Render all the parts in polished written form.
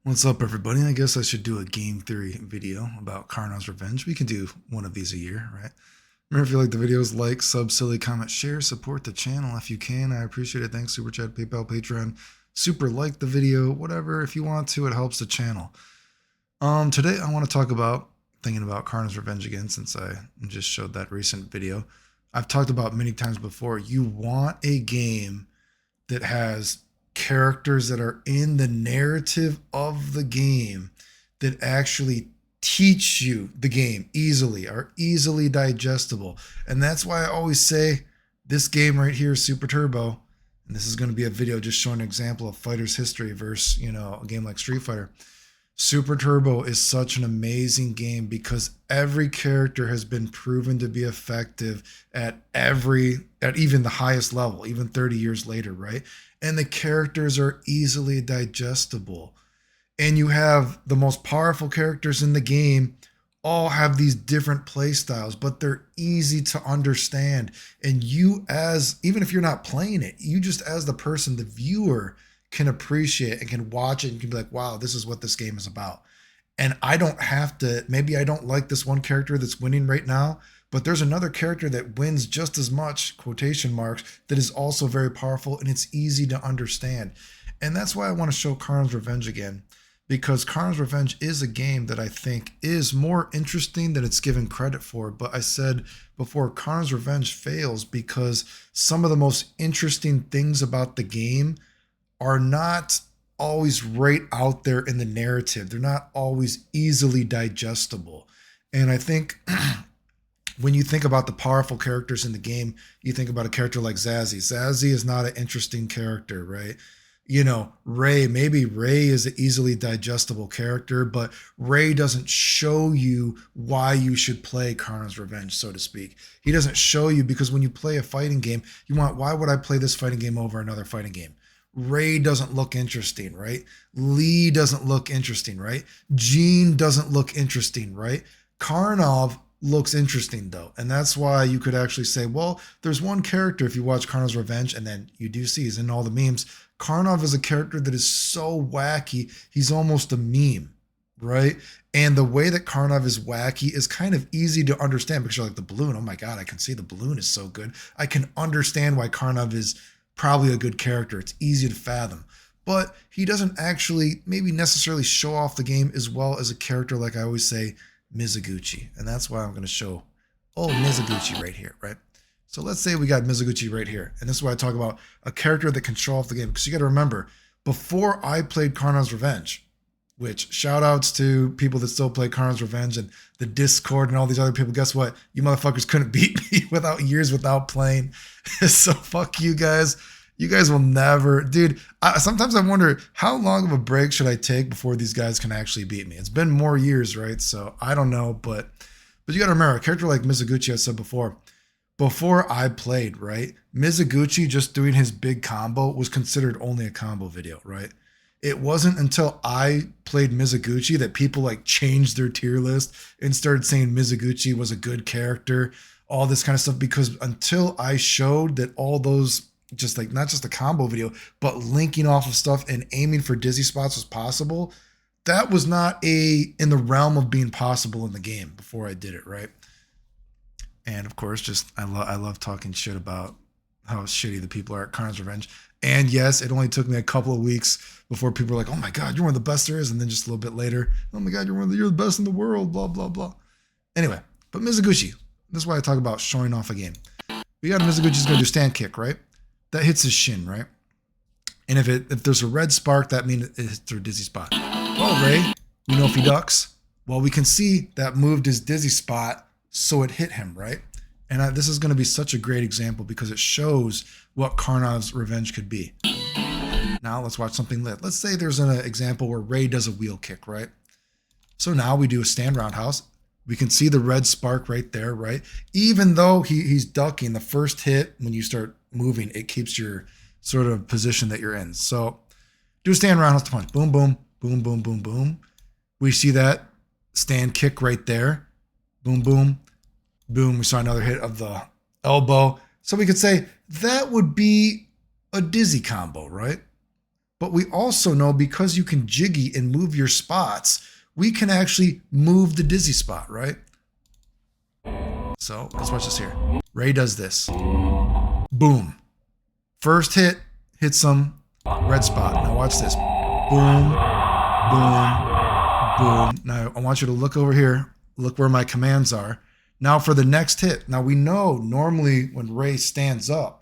What's up, everybody? I guess I should do a game theory video about Karnov's Revenge. We can do one of these a year, right? Remember, if you like the videos, like, sub, silly, comment, share, support the channel if you can. I appreciate it. Thanks, Super Chat, PayPal, Patreon. Super like the video, whatever. If you want to, it helps the channel. Today I want to talk about thinking about Karnov's Revenge again, since I just showed that recent video. I've talked about many times before. You want a game that has characters that are in the narrative of the game that actually teach you the game easily, are easily digestible. And that's why I always say this game right here, Super Turbo, and this is going to be a video just showing an example of fighter's history versus, a game like Street Fighter. Super Turbo is such an amazing game because every character has been proven to be effective at even the highest level, even 30 years later, right? And the characters are easily digestible. And you have the most powerful characters in the game all have these different play styles, but they're easy to understand. And you, as even if you're not playing it, you just as the person, the viewer, can appreciate and can watch it and can be like, wow, this is what this game is about. And I don't have to, maybe I don't like this one character that's winning right now, but there's another character that wins just as much, quotation marks, that is also very powerful and it's easy to understand. And that's why I want to show Karn's Revenge again, because Karn's Revenge is a game that I think is more interesting than it's given credit for. But I said before, Karn's Revenge fails because some of the most interesting things about the game are not always right out there in the narrative. They're not always easily digestible. And I think when you think about the powerful characters in the game, you think about a character like Zazzy. Zazzy is not an interesting character, right? Maybe Ray is an easily digestible character, but Ray doesn't show you why you should play Karn's Revenge, so to speak. He doesn't show you, because when you play a fighting game, you want, why would I play this fighting game over another fighting game? Ray doesn't look interesting, right? Lee doesn't look interesting, right? Gene doesn't look interesting, right? Karnov looks interesting though. And that's why you could actually say, well, there's one character, if you watch Karnov's Revenge, and then you do see he's in all the memes. Karnov is a character that is so wacky, he's almost a meme, right? And the way that Karnov is wacky is kind of easy to understand, because you're like, the balloon, oh my God, I can see the balloon is so good. I can understand why Karnov is probably a good character. It's easy to fathom. But he doesn't actually maybe necessarily show off the game as well as a character like I always say, Mizoguchi. And that's why I'm going to show Mizoguchi right here, right? So let's say we got Mizoguchi right here. And this is why I talk about a character that can show off the game. Because you got to remember, before I played Karnov's Revenge, which shout outs to people that still play Karn's Revenge and the Discord and all these other people. Guess what? You motherfuckers couldn't beat me without years without playing. So fuck you guys. You guys will never, dude. Sometimes I wonder, how long of a break should I take before these guys can actually beat me? It's been more years, right? So I don't know, but you got to remember, a character like Mizoguchi, I said before I played, right? Mizoguchi just doing his big combo was considered only a combo video, right? It wasn't until I played Mizoguchi that people like changed their tier list and started saying Mizoguchi was a good character, all this kind of stuff. Because until I showed that all those, just like not just a combo video, but linking off of stuff and aiming for dizzy spots was possible, that was not in the realm of being possible in the game before I did it, right? And of course, just I love talking shit about how shitty the people are at Karn's Revenge. And yes, it only took me a couple of weeks before people were like, oh my God, you're one of the best there is. And then just a little bit later, oh my God, you're the best in the world, blah, blah, blah. Anyway, but Mizoguchi, this is why I talk about showing off a game. We got Mizoguchi's going to do stand kick, right? That hits his shin, right? And if there's a red spark, that means it hits their dizzy spot. Well, Ray, we know if he ducks. Well, we can see that moved his dizzy spot, so it hit him, right? And this is going to be such a great example because it shows what Karnov's Revenge could be. Now let's watch something lit. Let's say there's an example where Ray does a wheel kick, right? So now we do a stand roundhouse. We can see the red spark right there, right? Even though he's ducking, the first hit, when you start moving, it keeps your sort of position that you're in. So do a stand roundhouse to punch. Boom, boom, boom, boom, boom, boom. We see that stand kick right there. Boom, boom. Boom, we saw another hit of the elbow. So we could say that would be a dizzy combo, right? But we also know because you can jiggy and move your spots, we can actually move the dizzy spot, right? So let's watch this here. Ray does this. Boom. First hit, hit some red spot. Now watch this. Boom, boom, boom. Now I want you to look over here. Look where my commands are. Now for the next hit. Now we know normally when Ray stands up,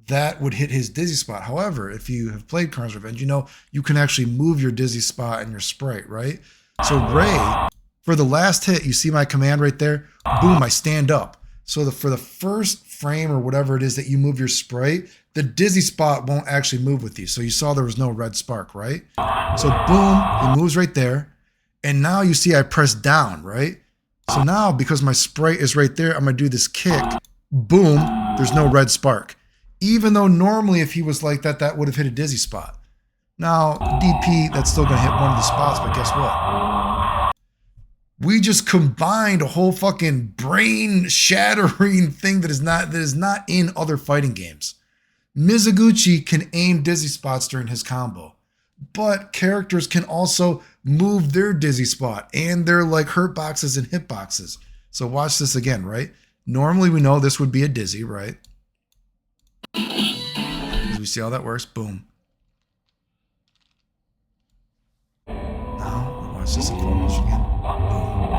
that would hit his dizzy spot. However, if you have played Karnov's Revenge, you know you can actually move your dizzy spot and your sprite, right? So Ray, for the last hit, you see my command right there? Boom, I stand up. So for the first frame or whatever it is that you move your sprite, the dizzy spot won't actually move with you. So you saw there was no red spark, right? So boom, he moves right there. And now you see I press down, right? So now because my sprite is right there, I'm going to do this kick. Boom, there's no red spark. Even though normally if he was like that, that would have hit a dizzy spot. Now, DP, that's still going to hit one of the spots, but guess what? We just combined a whole fucking brain-shattering thing that is not in other fighting games. Mizoguchi can aim dizzy spots during his combo, but characters can also move their dizzy spot and their like hurt boxes and hit boxes. So watch this again, right? Normally we know this would be a dizzy, right? We see how that works. Boom. Now watch this in full motion again. Boom.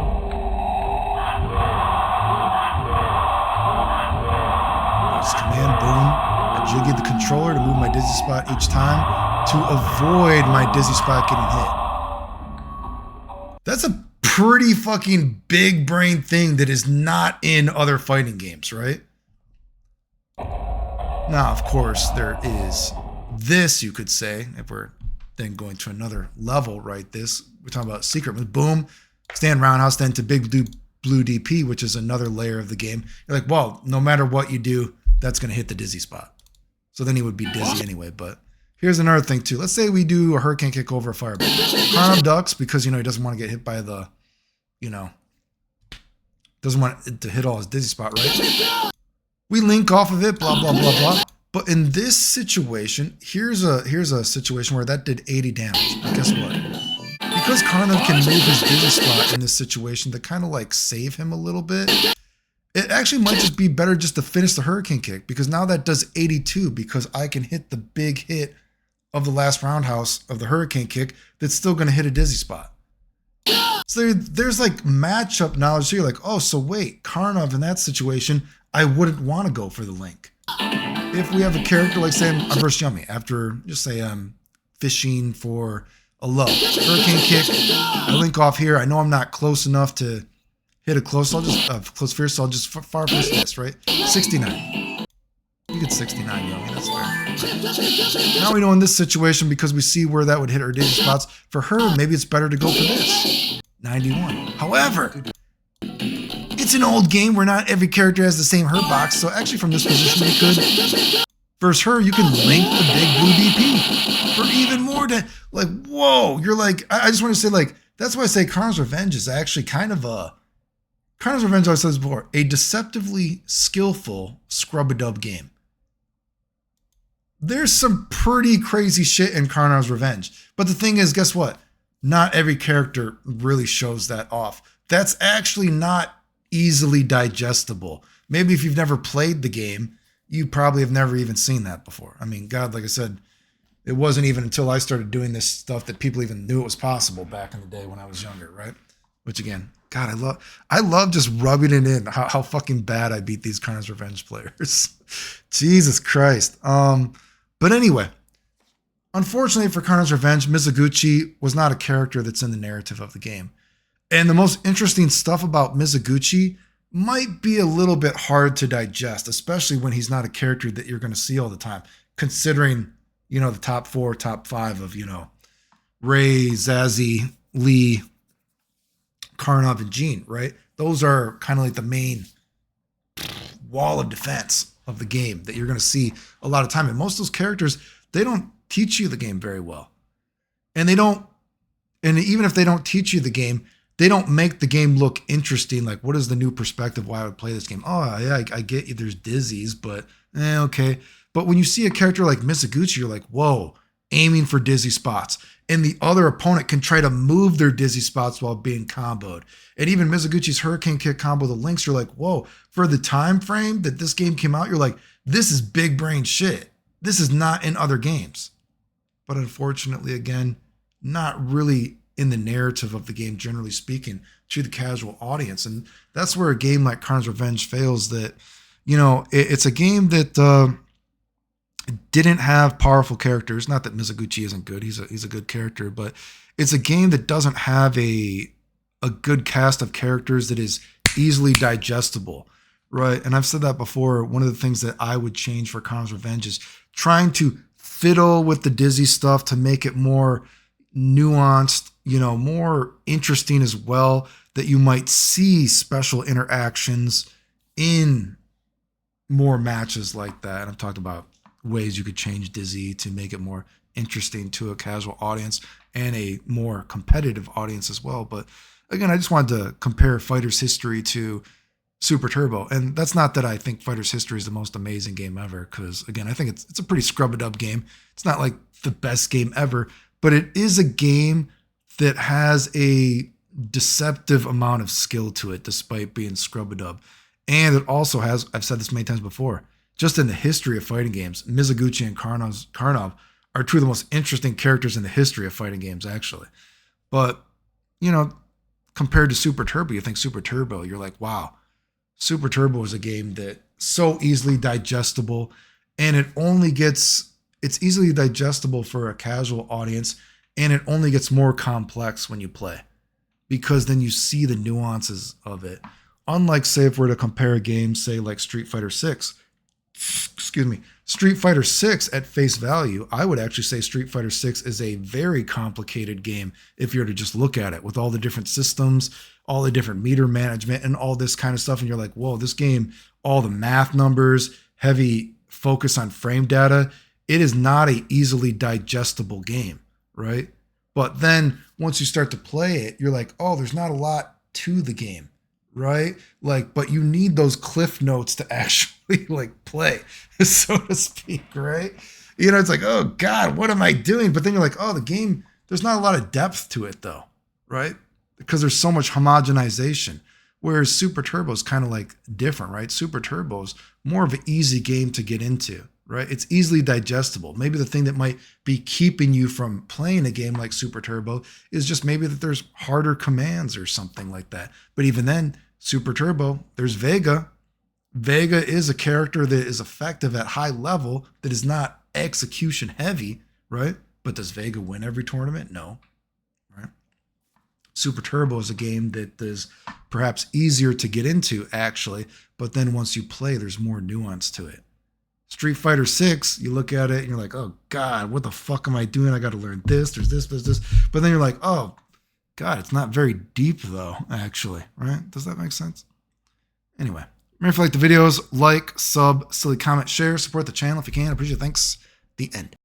Watch command. Boom. I jiggy the controller to move my dizzy spot each time to avoid my dizzy spot getting hit. That's a pretty fucking big brain thing that is not in other fighting games, right? Now, of course, there is this, you could say, if we're then going to another level, right? We're talking about secret moves. Boom, stand roundhouse, then to big blue DP, which is another layer of the game. You're like, well, no matter what you do, that's going to hit the dizzy spot. So then he would be dizzy anyway. But here's another thing, too. Let's say we do a hurricane kick over a fireball. Karnov ducks because, he doesn't want to get hit by the, doesn't want it to hit all his dizzy spot, right? We link off of it, blah, blah, blah, blah. But in this situation, here's a situation where that did 80 damage. But guess what? Because Karnov can move his dizzy spot in this situation to kind of like save him a little bit, it actually might just be better just to finish the hurricane kick, because now that does 82 because I can hit the big hit of the last roundhouse of the hurricane kick that's still going to hit a dizzy spot. So there's like matchup knowledge here. Like, oh, so wait, Karnov in that situation, I wouldn't want to go for the link. If we have a character like, say, I'm versus Yummy, after, just say I'm fishing for a low. Hurricane kick, I link off here. I know I'm not close enough to hit a close, so I'll just, close fierce, so I'll just far fish this, right? 69. You get 69, Yummy, that's fair. Now we know in this situation, because we see where that would hit her dizzy spots, for her, maybe it's better to go for this. 91. However, it's an old game where not every character has the same hurt box, so actually from this position you could, versus her, you can link the big blue DP for even more like, whoa, you're like, I just want to say, like, that's why I say Karnov's Revenge is actually kind of Karnov's Revenge, I said this before, a deceptively skillful scrub-a-dub game. There's some pretty crazy shit in Karnov's Revenge, but the thing is, guess what? Not every character really shows that off. That's actually not easily digestible. Maybe if you've never played the game, you probably have never even seen that before. I mean, God, like I said, it wasn't even until I started doing this stuff that people even knew it was possible back in the day when I was younger, right? Which again, God, I love just rubbing it in how fucking bad I beat these Karnov's Revenge players. Jesus Christ. But anyway, unfortunately for Karnov's Revenge, Mizoguchi was not a character that's in the narrative of the game. And the most interesting stuff about Mizoguchi might be a little bit hard to digest, especially when he's not a character that you're going to see all the time, considering, the top 4, top 5 of, Ray, Zazzy, Lee, Karnov, and Gene, right? Those are kind of like the main wall of defense of the game that you're going to see a lot of time. And most of those characters, they don't teach you the game very well. And even if they don't teach you the game, they don't make the game look interesting. Like, what is the new perspective why I would play this game? Oh, yeah, I get you. There's dizzies, but okay. But when you see a character like Mizoguchi, you're like, whoa, aiming for dizzy spots. And the other opponent can try to move their dizzy spots while being comboed. And even Mizoguchi's Hurricane Kick combo, the links, you're like, whoa, for the time frame that this game came out, you're like, this is big brain shit. This is not in other games. But unfortunately, again, not really in the narrative of the game, generally speaking, to the casual audience. And that's where a game like Karnov's Revenge fails, that, it's a game that didn't have powerful characters. Not that Mizoguchi isn't good. He's a good character, but it's a game that doesn't have a good cast of characters that is easily digestible, right? And I've said that before. One of the things that I would change for Karnov's Revenge is trying to fiddle with the dizzy stuff to make it more nuanced, more interesting as well, that you might see special interactions in more matches like that. And I've talked about ways you could change dizzy to make it more interesting to a casual audience and a more competitive audience as well. But again, I just wanted to compare Fighter's History to Super Turbo. And that's not that I think Fighter's History is the most amazing game ever, because again, I think it's a pretty scrub-a-dub game. It's not like the best game ever, but it is a game that has a deceptive amount of skill to it, despite being scrub-a-dub. And it also has, I've said this many times before, just in the history of fighting games, Mizoguchi and Karnov are two of the most interesting characters in the history of fighting games, actually. But, compared to Super Turbo, you think Super Turbo, you're like, wow, Super Turbo is a game that so easily digestible, and it's easily digestible for a casual audience, and it only gets more complex when you play, because then you see the nuances of it. Unlike, say, if we're to compare a game, say, like Street Fighter 6, Street Fighter 6 at face value, I would actually say Street Fighter 6 is a very complicated game if you were to just look at it, with all the different systems, all the different meter management, and all this kind of stuff. And you're like, whoa, this game, all the math numbers, heavy focus on frame data, it is not a easily digestible game, right? But then once you start to play it, you're like, oh, there's not a lot to the game, right? Like, but you need those cliff notes to actually like play, so to speak, right? It's like, oh God, what am I doing? But then you're like, oh, the game, there's not a lot of depth to it though, right? Because there's so much homogenization. Whereas Super Turbo is kind of like different, right? Super Turbo is more of an easy game to get into, right? It's easily digestible. Maybe the thing that might be keeping you from playing a game like Super Turbo is just maybe that there's harder commands or something like that. But even then, Super Turbo, there's Vega. Vega is a character that is effective at high level, that is not execution heavy, right? But does Vega win every tournament? No, right? Super Turbo is a game that is perhaps easier to get into, actually, but then once you play, there's more nuance to it. Street Fighter 6, you look at it and you're like, oh God, what the fuck am I doing? I got to learn this, there's this. But then you're like, oh God, it's not very deep though, actually, right? Does that make sense? Anyway, remember, if you like the videos, like, sub, silly comment, share, support the channel if you can. I appreciate it. Thanks. The end.